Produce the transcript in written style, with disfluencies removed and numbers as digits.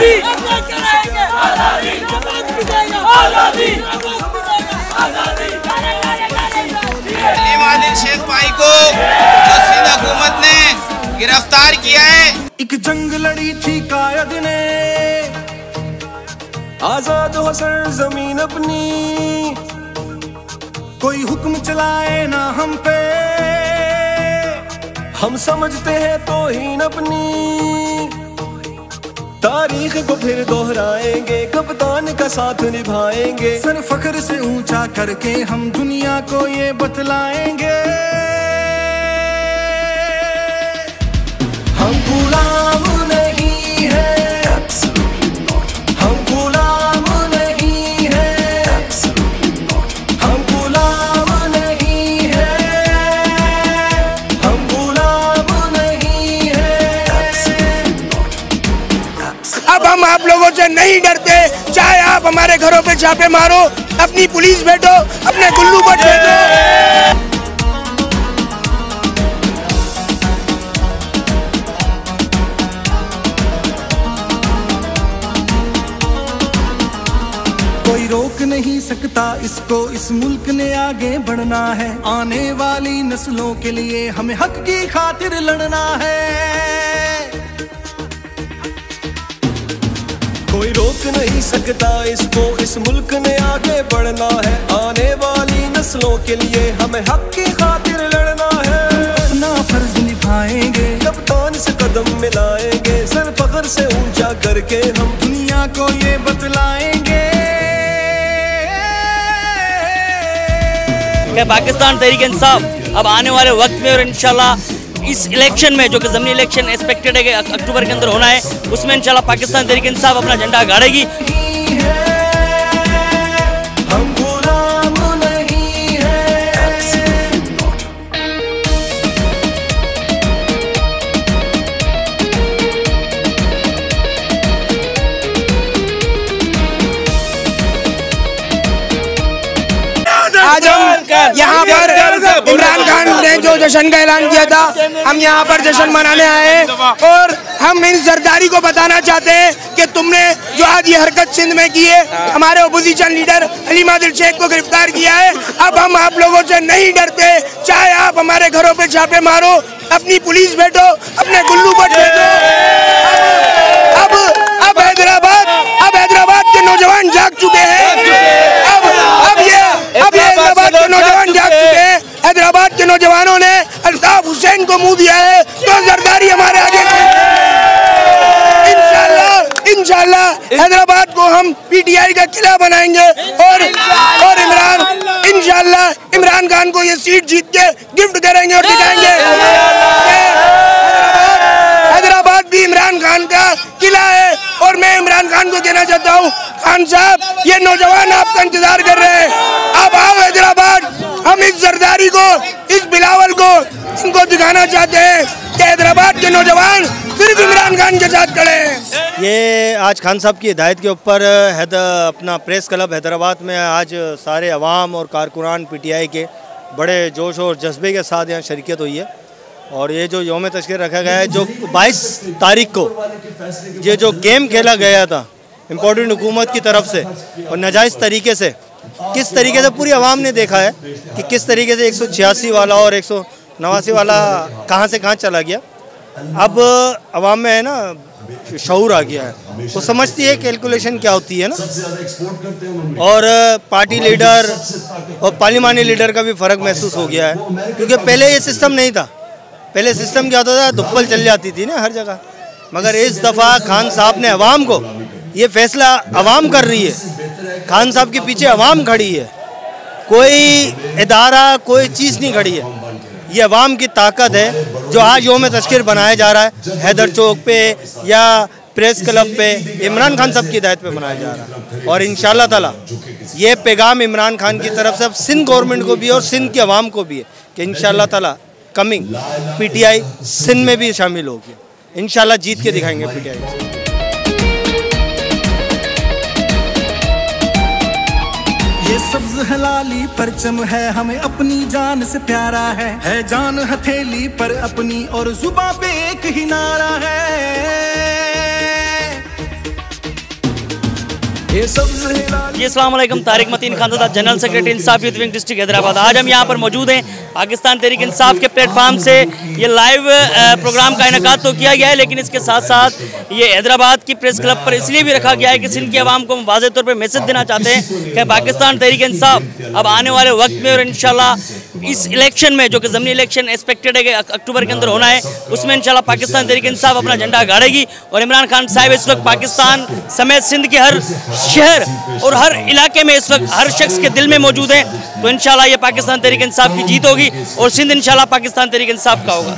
आजादी अलीम आदिल शेख भाई को सिंध हुकूमत ने गिरफ्तार किया है। एक जंग लड़ी थी कायद ने, आजाद हो सरजमीन अपनी, कोई हुक्म चलाए ना हम पे, हम समझते हैं तौहीन अपनी। तारीख को फिर दोहराएंगे, कप्तान का साथ निभाएंगे, सर फख्र से ऊंचा करके हम दुनिया को ये बतलाएंगे। हम गुलाम नहीं है, हम गुलाम नहीं है, हम गुलाम नहीं है, हम गुलाम नहीं है। अब हम आप लोगों से नहीं डरते, चाहे आप हमारे घरों पे छापे मारो, अपनी पुलिस भेजो, अपने गुल्लू पर भेजो। कोई रोक नहीं सकता इसको, इस मुल्क ने आगे बढ़ना है, आने वाली नस्लों के लिए हमें हक की खातिर लड़ना है। कोई रोक नहीं सकता इसको, इस मुल्क ने आगे बढ़ना है, आने वाली नस्लों के लिए हमें हक की खातिर लड़ना है। अपना फर्ज निभाएंगे, कप्तान से कदम मिलाएंगे, सर फख्र से ऊंचा करके हम दुनिया को ये बतलाएंगे। पाकिस्तान तहरीक इंसाफ अब आने वाले वक्त में और इंशाल्लाह इस इलेक्शन में, जो कि ज़मीनी इलेक्शन एक्सपेक्टेड है कि अक्टूबर के अंदर होना है, उसमें इंशाल्लाह पाकिस्तान तहरीक इंसाफ अपना झंडा गाड़ेगी। आज हम यहाँ पर इमरान खान ने जो जश्न का ऐलान किया था, हम यहाँ पर जश्न मनाने आए हैं और हम इन जरदारी को बताना चाहते हैं कि तुमने जो आज ये हरकत सिंध में की है, हमारे ओपोजिशन लीडर अलीम आदिल शेख को गिरफ्तार किया है। अब हम आप लोगों से नहीं डरते, चाहे आप हमारे घरों पे छापे मारो, अपनी पुलिस भेजो, अपने गुल्लू पर भेजो। अब हैदराबाद के नौजवान जाग चुके हैं। अब हैदराबाद के नौजवान जाग चुके हैं। हैदराबाद के नौजवानों ने अल्ताफ हुसैन को मुंह दिया है, तो जरदारी हमारे आगे। इंशाल्लाह हैदराबाद को हम पीटीआई का किला बनाएंगे और इंशाल्लाह इमरान खान को ये सीट जीत के गिफ्ट करेंगे और दिखाएंगे। हैदराबाद भी इमरान खान का किला है और मैं इमरान खान को कहना चाहता हूँ, खान साहब ये नौजवान आपका इंतजार कर रहे हैं, आप आओ हैदराबाद। हम इस जरदारी को, इस बिलावल को, इनको दिखाना चाहते हैं कि हैदराबाद के नौजवान सिर्फ इमरान खान के साथ खड़े हैं। ये आज खान साहब की हिदायत के ऊपर अपना प्रेस क्लब हैदराबाद में आज सारे अवाम और कारकुनान पीटीआई के बड़े जोश और जज्बे के साथ यहाँ शरीकत हुई है। और ये जो यौम तशकीर रखा गया है, जो 22 तारीख को ये जो गेम खेला गया था इम्पोर्टेंट हुकूमत की तरफ से और नाजायज़ तरीके से, किस तरीके से पूरी आवाम ने देखा है कि किस तरीके से 186 वाला और 189 वाला कहाँ से कहाँ चला गया। अब आवाम में है ना शऊर आ गया है, वो समझती है कैलकुलेशन क्या होती है ना, और पार्टी लीडर और पार्लिमानी लीडर का भी फ़र्क महसूस हो गया है। क्योंकि पहले ये सिस्टम नहीं था, पहले सिस्टम क्या होता था, धुप्पल चल जाती थी ना हर जगह। मगर इस दफ़ा खान साहब ने अवाम को, ये फैसला अवाम कर रही है, खान साहब के पीछे अवाम खड़ी है, कोई इदारा कोई चीज़ नहीं खड़ी है। ये अवाम की ताकत है जो आज यौम तशकीर बनाया जा रहा है हैदर चौक पे या प्रेस क्लब पे, इमरान खान साहब की हिदायत पे बनाया जा रहा है। और इंशाअल्लाह ताला ये पैगाम इमरान खान की तरफ से अब सिंध गवर्नमेंट को भी और सिंध की अवाम को भी है कि इंशाअल्लाह ताला कमिंग पीटीआई सिंध में भी शामिल होगी। इंशाअल्लाह जीत के दिखाएंगे पीटीआई। ये सब्ज हलाली परचम है, हमें अपनी जान से प्यारा है जान हथेली पर अपनी और जुबां पे एक ही नारा है। ये सब्ज़ हिलाल जी अस्सलाम वालेकुम। तारिक मतीन खानज़ादा, जनरल सेक्रेटरी इंसाफ यूथ विंग डिस्ट्रिक्ट हैदराबाद। आज हम यहाँ पर मौजूद हैं पाकिस्तान तहरीक इंसाफ के प्लेटफार्म से। ये लाइव प्रोग्राम का इनेकाद तो किया गया है, लेकिन इसके साथ साथ ये हैदराबाद की प्रेस क्लब पर इसलिए भी रखा गया है कि सिंध की आवाम को हम वाज़ेह तौर पर मैसेज देना चाहते हैं कि पाकिस्तान तहरीक इंसाफ अब आने वाले वक्त में और इंशाल्लाह इस इलेक्शन में, जो कि ज़मीनी इलेक्शन एक्सपेक्टेड है कि अक्टूबर के अंदर होना है, उसमें इंशाल्लाह पाकिस्तान तहरीक इंसाफ अपना झंडा गाड़ेगी। और इमरान खान साहब इस वक्त पाकिस्तान समेत सिंध के हर शहर और हर इलाके में इस वक्त हर शख्स के दिल में मौजूद हैं। तो इंशाल्लाह ये पाकिस्तान तहरीक इंसाफ की जीत होगी और सिंध इंशाल्लाह पाकिस्तान तहरीक इंसाफ का होगा।